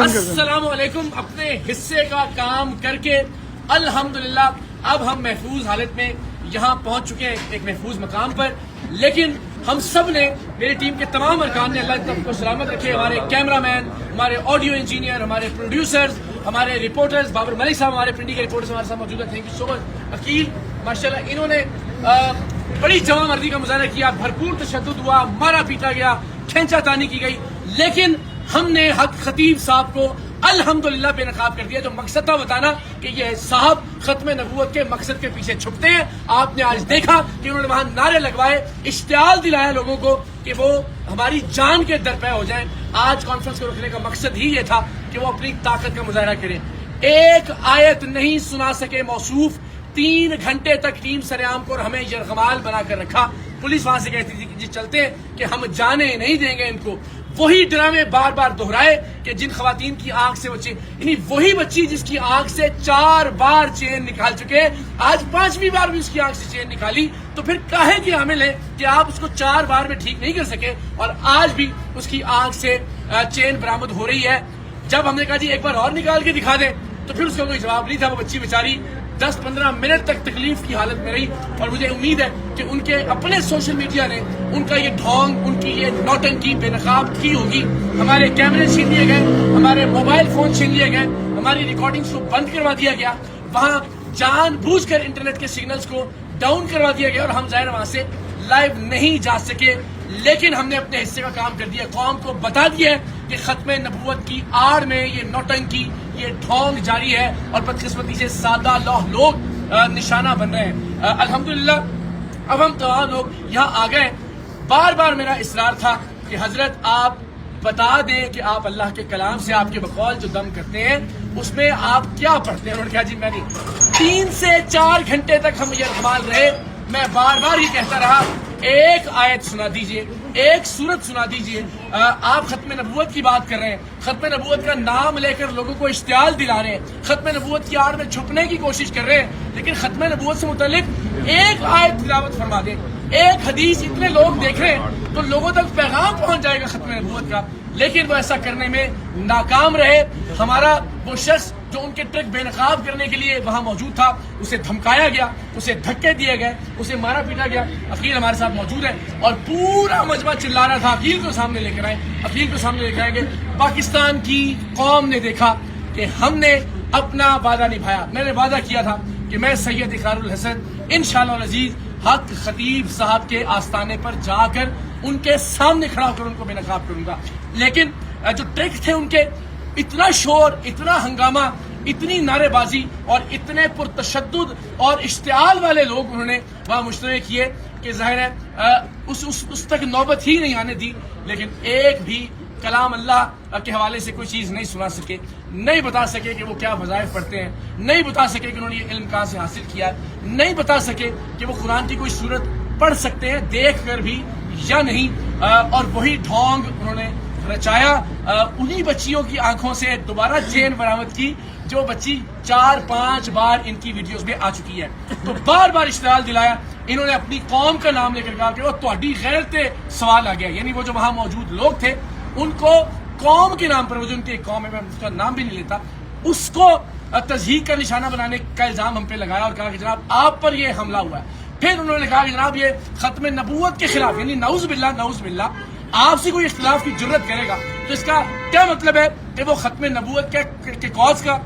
السلام علیکم. اپنے حصے کا کام کر کے الحمدللہ اب ہم محفوظ حالت میں یہاں پہنچ چکے ہیں ایک محفوظ مقام پر. لیکن ہم سب نے, میری ٹیم کے تمام ارکان نے, اللہ تب کو سلامت رکھے, ہمارے کیمرہ مین, ہمارے آڈیو انجینئر, ہمارے پروڈیوسرز, ہمارے رپورٹرز, بابر ملک صاحب ہمارے پنڈی کے رپورٹرز ہمارے ساتھ موجود ہیں. تھینک یو سو مچ. عقیل ماشاءاللہ انہوں نے بڑی جواں مردی کا مظاہرہ کیا, بھرپور تشدد ہوا, مارا پیٹا گیا, کھینچا تانی کی گئی, لیکن ہم نے حق خطیب صاحب کو الحمدللہ بے نقاب کر دیا. جو مقصد تھا بتانا کہ یہ صاحب ختم نبوت کے مقصد کے پیچھے چھپتے ہیں, آپ نے آج دیکھا کہ انہوں نے وہاں نعرے لگوائے, اشتعال دلایا لوگوں کو کہ وہ ہماری جان کے درپے ہو جائیں. آج کانفرنس کو رکھنے کا مقصد ہی یہ تھا کہ وہ اپنی طاقت کا مظاہرہ کریں. ایک آیت نہیں سنا سکے موصوف, 3 گھنٹے تک ٹیم سریام کو اور ہمیں یرغمال بنا کر رکھا. پولیس وہاں سے کہتی تھی کہ جی چلتے ہیں کہ ہم جانے نہیں دیں گے ان کو. وہی ڈرامے بار بار دہرائے کہ جن خواتین کی آنکھ سے بچی, یعنی وہی بچی جس کی آنکھ سے 4 بار چین نکال چکے, آج 5ویں بار بھی اس کی آنکھ سے چین نکالی, تو پھر کاہے کی حامل ہے کہ آپ اس کو 4 بار میں ٹھیک نہیں کر سکے اور آج بھی اس کی آنکھ سے چین برآمد ہو رہی ہے. جب ہم نے کہا جی ایک بار اور نکال کے دکھا دیں تو پھر اس کا کوئی جواب نہیں تھا. وہ بچی بیچاری 10-15 منٹ تک تکلیف کی حالت میں رہی, اور مجھے امید ہے کہ ان کے اپنے سوشل میڈیا نے ان کا یہ ڈھونگ, ان کی یہ نوٹنکی بے نقاب کی ہوگی. ہمارے کیمرے چھین لیے گئے, ہمارے موبائل فون چھین لیے گئے, ہماری ریکارڈنگز کو بند کروا دیا گیا, وہاں جان بوجھ کر انٹرنیٹ کے سگنلز کو ڈاؤن کروا دیا گیا اور ہم ظاہر وہاں سے لائیو نہیں جا سکے. لیکن ہم نے اپنے حصے کا کام کر دیا, قوم کو بتا دیا ہے کہ ختم نبوت کی آڑ میں یہ نوٹنکی, یہ ڈھونگ جاری ہے اور بدقسمتی سے سادہ لوگ نشانہ بن رہے ہیں. الحمدللہ اب ہم تمام لوگ یہاں آ گئے. بار بار میرا اصرار تھا کہ حضرت آپ بتا دیں کہ آپ اللہ کے کلام سے آپ کے بقول جو دم کرتے ہیں اس میں آپ کیا پڑھتے ہیں. انہوں نے کہا جی میں نہیں. 3 سے 4 گھنٹے تک ہم یہ کمال رہے, میں بار بار یہ کہتا رہا ایک آیت سنا دیجئے, ایک سورت سنا دیجئے. آپ ختم نبوت کی بات کر رہے ہیں, ختم نبوت کا نام لے کر لوگوں کو اشتعال دلا رہے ہیں, ختم نبوت کی آڑ میں چھپنے کی کوشش کر رہے ہیں, لیکن ختم نبوت سے متعلق ایک آیت تلاوت فرما دیں, ایک حدیث. اتنے لوگ دیکھ رہے ہیں تو لوگوں تک پیغام پہنچ جائے گا ختم نبوت کا, لیکن وہ ایسا کرنے میں ناکام رہے. ہمارا وہ شخص جو ان کے ٹرک بے نقاب کرنے کے لیے وہاں موجود تھا, اسے دھمکایا گیا, اسے دھکے دیے گئے, اسے مارا پیٹا گیا. عقیل ہمارے ساتھ موجود ہے اور پورا مجمع چلا رہا تھا عقیل کو سامنے لے کر آئے, عقیل کو سامنے لے کر آئیں گے. پاکستان کی قوم نے دیکھا کہ ہم نے اپنا وعدہ نبھایا. میں نے وعدہ کیا تھا کہ میں سید اقرار الحسن انشاءاللہ العزیز حق خطیب صاحب کے آستانے پر جا کر ان کے سامنے کھڑا ہو کر ان کو بے نقاب کروں گا. لیکن جو ٹرک تھے ان کے, اتنا شور, اتنا ہنگامہ, اتنی نعرے بازی اور اتنے پرتشدد اور اشتعال والے لوگ انہوں نے وہاں مجتمع کیے کہ ظاہر ہے اس تک نوبت ہی نہیں آنے دی. لیکن ایک بھی کلام اللہ کے حوالے سے کوئی چیز نہیں سنا سکے, نہیں بتا سکے کہ وہ کیا وظائف پڑھتے ہیں, نہیں بتا سکے کہ انہوں نے یہ علم کہاں سے حاصل کیا ہے, نہیں بتا سکے کہ وہ قرآن کی کوئی صورت پڑھ سکتے ہیں دیکھ کر بھی یا نہیں. اور وہی ڈھونگ انہوں نے رچایا. انہی بچیوں کی آنکھوں سے دوبارہ چین برآمد کی جو بچی 4-5 بار ان کی ویڈیوز میں آ چکی ہے. تو بار بار اشتعال دلایا. انہوں نے اپنی قوم کا نام لے کر کہا کہ وہ تہاڈی غیرت تے سوال آ گیا, یعنی وہ جو وہاں موجود لوگ تھے ان کو قوم کے نام پر, وہ جو ان کی ایک قوم ہے, میں اس کا نام بھی نہیں لیتا, اس کو تضحیک کا نشانہ بنانے کا الزام ہم پہ لگایا اور کہا کہ جناب آپ پر یہ حملہ ہوا ہے. پھر انہوں نے کہا کہ جناب یہ ختم نبوت کے خلاف, یعنی نعوذ باللہ آپ سے کوئی اختلاف کی جرت کرے گا تو اس کا کیا مطلب ہے کہ وہ ختم نبوت کے کاز کا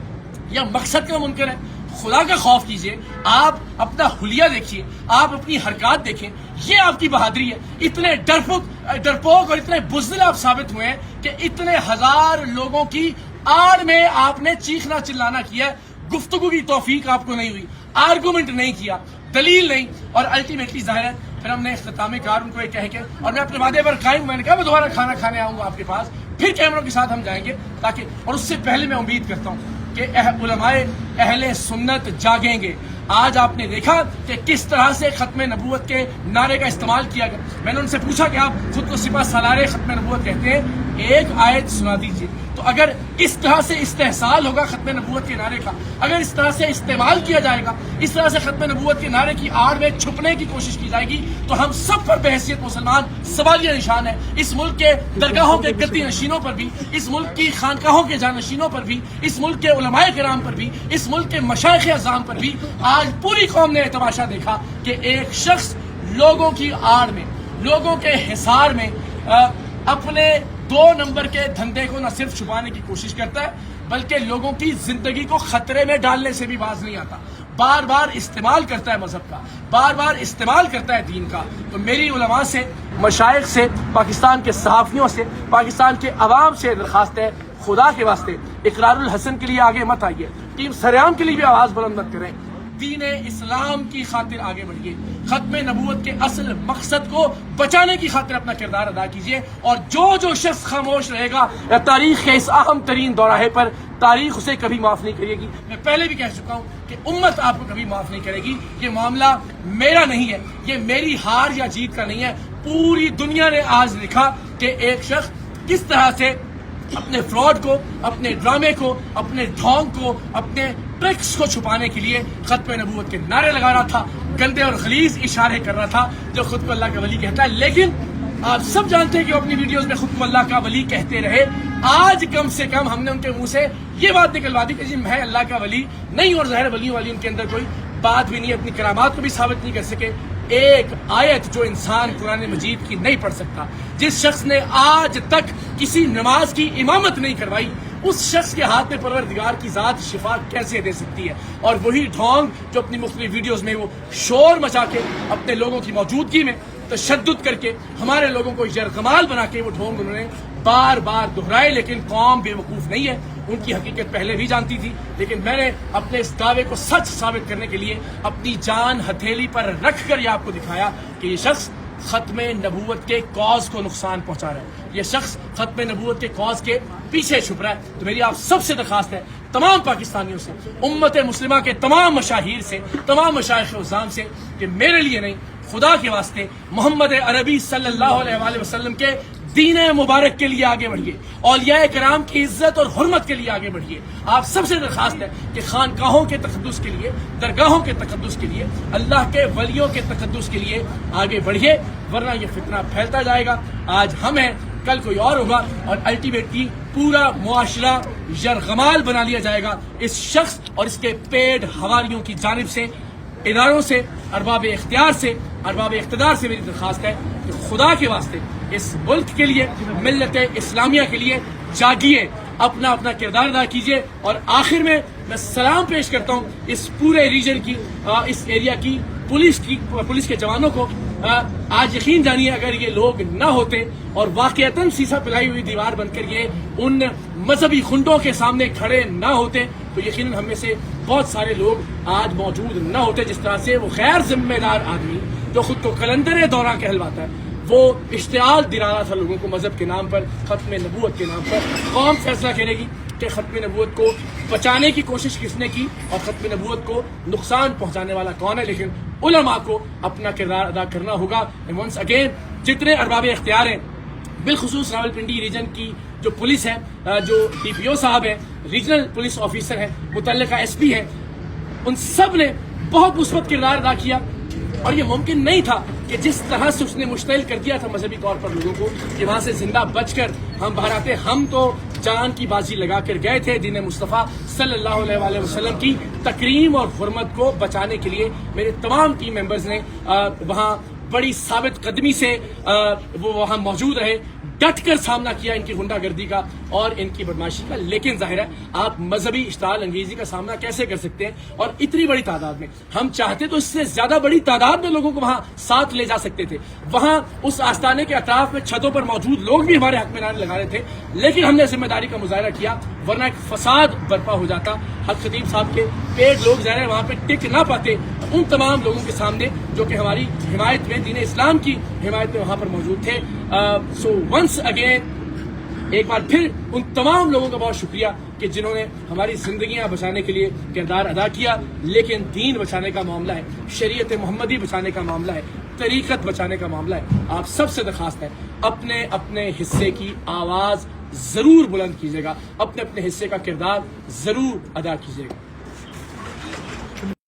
یا مقصد کا منکر ہے. خدا کا خوف کیجئے, آپ اپنا حلیہ دیکھیے, آپ اپنی حرکات دیکھیں, یہ آپ کی بہادری ہے. اتنے ڈرپوک اور اتنے بزدل آپ ثابت ہوئے ہیں کہ اتنے ہزار لوگوں کی آڑ میں آپ نے چیخنا چلانا کیا, گفتگو کی توفیق آپ کو نہیں ہوئی, آرگومنٹ نہیں کیا, دلیل نہیں, اور الٹیمیٹلی ظاہر ہے پھر ہم نے اختتامی کار ان کو یہ کہہ کے, اور میں اپنے وعدے پر قائم, میں نے کہا میں دوبارہ کھانا کھانے آؤں گا آپ کے پاس, پھر کیمروں کے ساتھ ہم جائیں گے تاکہ, اور اس سے پہلے میں امید کرتا ہوں کہ علماء اہل سنت جاگیں گے. آج آپ نے دیکھا کہ کس طرح سے ختم نبوت کے نعرے کا استعمال کیا گیا. میں نے ان سے پوچھا کہ آپ خود کو سپہ سالار ختم نبوت کہتے ہیں, ایک آیت سنا دیجیے. تو اگر اس طرح سے استحصال ہوگا ختم نبوت کے نعرے کا، اگر اس طرح سے استعمال کیا جائے گا، اس طرح سے ختم نبوت کے نعرے کی آڑ میں چھپنے کی کوشش کی جائے گی، تو ہم سب پر بحیثیت مسلمان سوالیہ نشان ہے. اس ملک کے درگاہوں کے گدی نشینوں پر بھی، اس ملک کی خانقاہوں کے جانشینوں پر بھی، اس ملک کے علماء کرام پر بھی، اس ملک کے مشائخ اعظام پر بھی آج پوری قوم نے تماشا دیکھا کہ ایک شخص لوگوں کی آڑ میں، لوگوں کے حصار میں اپنے 2 نمبر کے دھندے کو نہ صرف چھپانے کی کوشش کرتا ہے بلکہ لوگوں کی زندگی کو خطرے میں ڈالنے سے بھی باز نہیں آتا. بار بار استعمال کرتا ہے مذہب کا، بار بار استعمال کرتا ہے دین کا. تو میری علماء سے، مشائخ سے، پاکستان کے صحافیوں سے، پاکستان کے عوام سے درخواست ہے، خدا کے واسطے اقرار الحسن کے لیے آگے مت آئیے، ٹیم سریام کے لیے بھی آواز بلند مت کریں. دین اسلام کی خاطر آگے بڑھیے، ختم نبوت کے اصل مقصد کو بچانے کی خاطر اپنا کردار ادا کیجیے. اور جو شخص خاموش رہے گا تاریخ کے اس اہم ترین دوراہے پر، تاریخ اسے کبھی معاف نہیں کرے گی. میں پہلے بھی کہہ چکا ہوں کہ امت آپ کو کبھی معاف نہیں کرے گی. یہ معاملہ میرا نہیں ہے، یہ میری ہار یا جیت کا نہیں ہے. پوری دنیا نے آج لکھا کہ ایک شخص کس طرح سے اپنے فراڈ کو، اپنے ڈرامے کو، اپنے ڈھونگ کو، اپنے ٹرکس کو چھپانے کے لیے ختم نبوت کے نعرے لگا رہا تھا، گندے اور غلیظ اشارے کر رہا تھا، جو خود کو اللہ کا ولی کہتا ہے. لیکن آپ سب جانتے ہیں کہ وہ اپنی ویڈیوز میں خود کو اللہ کا ولی کہتے رہے. آج کم سے کم ہم نے ان کے منہ سے یہ بات نکلوا دی کہ جی میں اللہ کا ولی نہیں، اور ظاہر ولیوں والی ان کے اندر کوئی بات بھی نہیں، اپنی کرامات کو بھی ثابت نہیں کر سکے. ایک آیت جو انسان قرآن مجید کی نہیں پڑھ سکتا، جس شخص نے آج تک کسی نماز کی امامت نہیں کروائی، اس شخص کے ہاتھ میں پروردگار کی ذات شفا کیسے دے سکتی ہے؟ اور وہی ڈھونگ جو اپنی مختلف ویڈیوز میں وہ شور مچا کے، اپنے لوگوں کی موجودگی میں تشدد کر کے، ہمارے لوگوں کو یرغمال بنا کے وہ ڈھونگ انہوں نے بار بار دہرائے. لیکن قوم بے وقوف نہیں ہے، ان کی حقیقت پہلے بھی جانتی تھی. لیکن میں نے اپنے اس دعوے کو سچ ثابت کرنے کے لیے اپنی جان ہتھیلی پر رکھ کر یہ آپ کو دکھایا کہ یہ شخص ختم نبوت کے کاز کو نقصان پہنچا رہا ہے، یہ شخص ختم نبوت کے کاز کے پیچھے چھپ رہا ہے. تو میری آپ سب سے درخواست ہے، تمام پاکستانیوں سے، امت مسلمہ کے تمام مشاہیر سے، تمام مشائخ اعظام سے، کہ میرے لیے نہیں، خدا کے واسطے محمد عربی صلی اللہ علیہ وآلہ وسلم کے دین مبارک کے لیے آگے بڑھیے، اولیاء کرام کی عزت اور حرمت کے لیے آگے بڑھیے. آپ سب سے درخواست ہے کہ خانقاہوں کے تقدس کے لیے، درگاہوں کے تقدس کے لیے، اللہ کے ولیوں کے تقدس کے لیے آگے بڑھیے، ورنہ یہ فتنہ پھیلتا جائے گا. آج ہم ہیں، کل کوئی اور ہوگا، اور الٹیمیٹلی پورا معاشرہ یرغمال بنا لیا جائے گا اس شخص اور اس کے پیڈ حواریوں کی جانب سے. اداروں سے، ارباب اختیار سے، ارباب اقتدار سے میری درخواست ہے کہ خدا کے واسطے اس ملک کے لیے، ملت اسلامیہ کے لیے جاگیے، اپنا اپنا کردار ادا کیجیے. اور آخر میں سلام پیش کرتا ہوں اس پورے ریجن کی، اس ایریا کی پولیس کے جوانوں کو. آج یقین جانیے اگر یہ لوگ نہ ہوتے اور واقعتاً سیسا پلائی ہوئی دیوار بن کر یہ ان مذہبی خنڈوں کے سامنے کھڑے نہ ہوتے، تو یقیناً ہم میں سے بہت سارے لوگ آج موجود نہ ہوتے. جس طرح سے وہ غیر ذمہ دار آدمی جو خود کو کلندر دورہ کہلواتا ہے، وہ اشتعال دلا رہا تھا لوگوں کو مذہب کے نام پر، ختم نبوت کے نام پر. قوم فیصلہ کرے گی کہ ختم نبوت کو بچانے کی کوشش کس نے کی اور ختم نبوت کو نقصان پہنچانے والا کون ہے. لیکن علماء کو اپنا کردار ادا کرنا ہوگا. ونس اگین جتنے ارباب اختیار ہیں، بالخصوص راولپنڈی ریجن کی جو پولیس ہے، جو ڈی پی او صاحب ہیں، ریجنل پولیس آفیسر ہیں، متعلقہ ایس پی ہیں، ان سب نے بہت مثبت کردار ادا کیا. اور یہ ممکن نہیں تھا کہ جس طرح سے اس نے مشتعل کر دیا تھا مذہبی طور پر لوگوں کو کہ وہاں سے زندہ بچ کر ہم باہر آتے. ہم تو جان کی بازی لگا کر گئے تھے دین مصطفیٰ صلی اللہ علیہ وآلہ وسلم کی تکریم اور حرمت کو بچانے کے لیے. میرے تمام ٹیم ممبرز نے وہاں بڑی ثابت قدمی سے وہ وہاں موجود رہے، ڈٹ کر سامنا کیا ان کی غنڈہ گردی کا اور ان کی بدماشی کا. لیکن ظاہر ہے آپ مذہبی اشتعال انگیزی کا سامنا کیسے کر سکتے ہیں؟ اور اتنی بڑی تعداد میں، ہم چاہتے تو اس سے زیادہ بڑی تعداد میں لوگوں کو وہاں ساتھ لے جا سکتے تھے. وہاں اس آستانے کے اطراف میں چھتوں پر موجود لوگ بھی ہمارے حق میں نعرے لگا رہے تھے، لیکن ہم نے ذمہ داری کا مظاہرہ کیا، ورنہ ایک فساد برپا ہو جاتا. حق خطیب صاحب کے پیٹ لوگ ظاہر ہے وہاں پہ ٹک نہ پاتے ان تمام لوگوں کے سامنے جو کہ ہماری حمایت میں، دین اسلام کی حمایت میں وہاں پر موجود تھے. سو ونس اگین ایک بار پھر ان تمام لوگوں کا بہت شکریہ کہ جنہوں نے ہماری زندگیاں بچانے کے لیے کردار ادا کیا، لیکن دین بچانے کا معاملہ ہے، شریعت محمدی بچانے کا معاملہ ہے، طریقت بچانے کا معاملہ ہے۔ آپ سب سے درخواست ہے اپنے اپنے حصے کی آواز ضرور بلند کیجیے گا، اپنے اپنے حصے کا کردار ضرور ادا کیجیے گا۔